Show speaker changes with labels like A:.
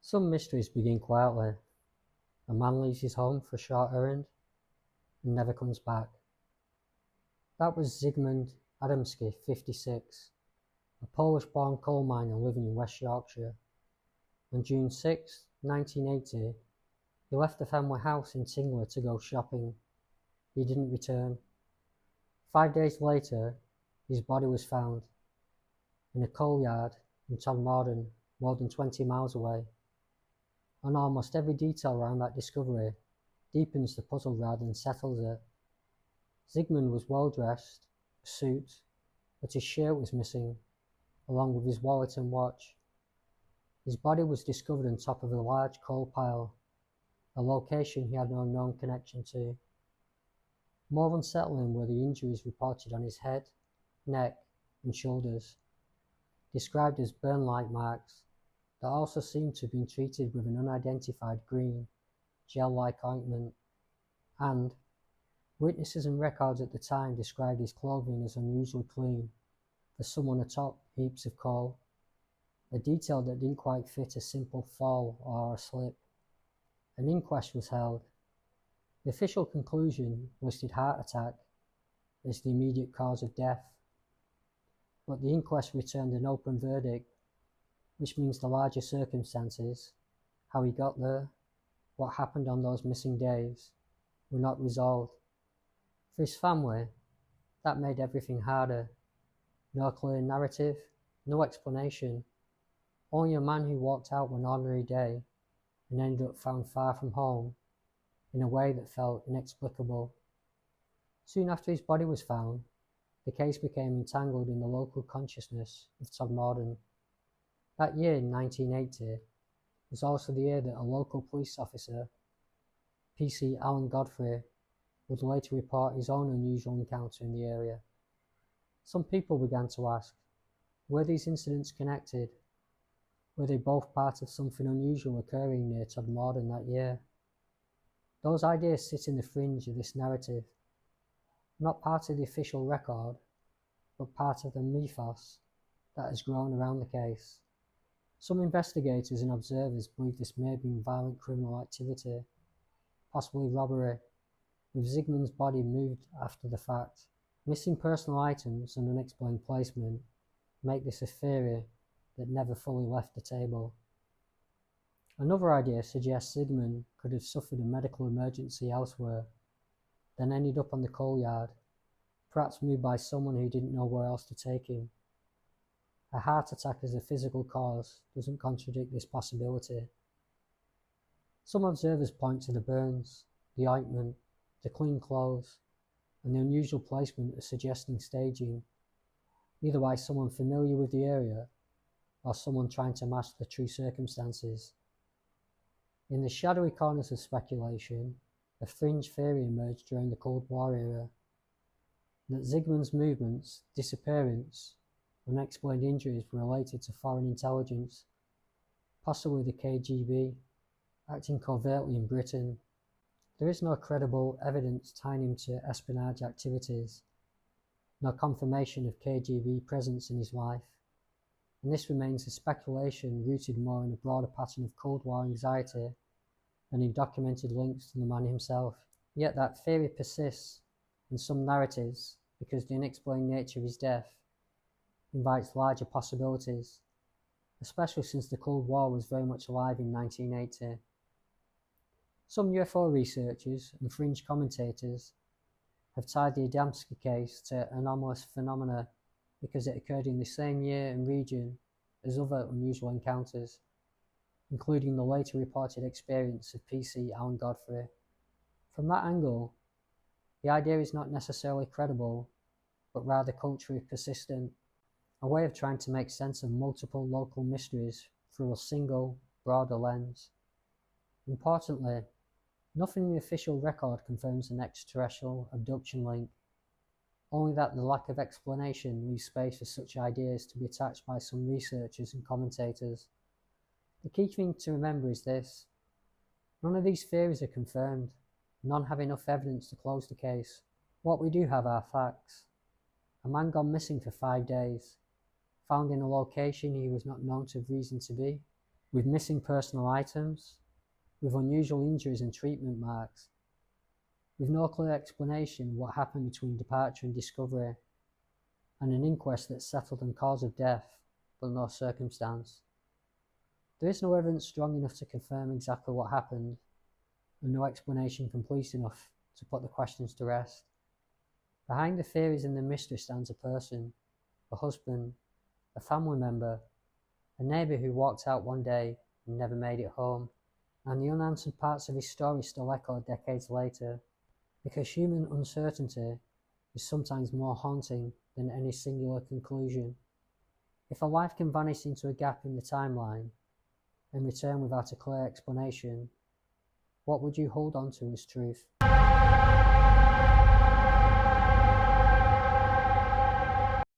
A: Some mysteries begin quietly. A man leaves his home for a short errand and never comes back. That was Zigmund Adamski, 56, a Polish-born coal miner living in West Yorkshire. On June 6, 1980, he left the family house in Tingley to go shopping. He didn't return. 5 days later, his body was found in a coal yard in Todmorden, more than 20 miles away. And almost every detail around that discovery deepens the puzzle rather than settles it. Zigmund was well dressed, a suit, but his shirt was missing, along with his wallet and watch. His body was discovered on top of a large coal pile, a location he had no known connection to. More unsettling were the injuries reported on his head, neck, and shoulders, described as burn-like marks that also seemed to have been treated with an unidentified green, gel-like ointment, and witnesses and records at the time described his clothing as unusually clean for someone atop heaps of coal, a detail that didn't quite fit a simple fall or a slip. An inquest was held. The official conclusion listed heart attack as the immediate cause of death, but the inquest returned an open verdict, which means the larger circumstances, how he got there, what happened on those missing days, were not resolved. For his family, that made everything harder. No clear narrative, no explanation, only a man who walked out one ordinary day and ended up found far from home in a way that felt inexplicable. Soon after his body was found, the case became entangled in the local consciousness of Todmorden. That year, in 1980, was also the year that a local police officer, PC Alan Godfrey, would later report his own unusual encounter in the area. Some people began to ask, were these incidents connected? Were they both part of something unusual occurring near Todmorden that year? Those ideas sit in the fringe of this narrative, not part of the official record, but part of the mythos that has grown around the case. Some investigators and observers believe this may have been violent criminal activity, possibly robbery, with Zigmund's body moved after the fact. Missing personal items and unexplained placement make this a theory that never fully left the table. Another idea suggests Zigmund could have suffered a medical emergency elsewhere, then ended up on the coal yard, perhaps moved by someone who didn't know where else to take him. A heart attack as a physical cause doesn't contradict this possibility. Some observers point to the burns, the ointment, the clean clothes, and the unusual placement as suggesting staging, either by someone familiar with the area or someone trying to mask the true circumstances. In the shadowy corners of speculation, a fringe theory emerged during the Cold War era that Zigmund's movements, disappearance, unexplained injuries were related to foreign intelligence, possibly the KGB, acting covertly in Britain. There is no credible evidence tying him to espionage activities, no confirmation of KGB presence in his life, and this remains a speculation rooted more in a broader pattern of Cold War anxiety than in documented links to the man himself. Yet that theory persists in some narratives because the unexplained nature of his death invites larger possibilities, especially since the Cold War was very much alive in 1980. Some UFO researchers and fringe commentators have tied the Adamski case to anomalous phenomena because it occurred in the same year and region as other unusual encounters, including the later reported experience of PC Alan Godfrey. From that angle, the idea is not necessarily credible, but rather culturally persistent, a way of trying to make sense of multiple local mysteries through a single, broader lens. Importantly, nothing in the official record confirms an extraterrestrial abduction link, only that the lack of explanation leaves space for such ideas to be attached by some researchers and commentators. The key thing to remember is this: none of these theories are confirmed, none have enough evidence to close the case. What we do have are facts. A man gone missing for 5 days, found in a location he was not known to have reason to be, with missing personal items, with unusual injuries and treatment marks, with no clear explanation of what happened between departure and discovery, and an inquest that settled on cause of death, but no circumstance. There is no evidence strong enough to confirm exactly what happened, and no explanation complete enough to put the questions to rest. Behind the theories and the mystery stands a person, a husband, a family member, a neighbour who walked out one day and never made it home, and the unanswered parts of his story still echo decades later, because human uncertainty is sometimes more haunting than any singular conclusion. If a life can vanish into a gap in the timeline and return without a clear explanation, what would you hold on to as truth?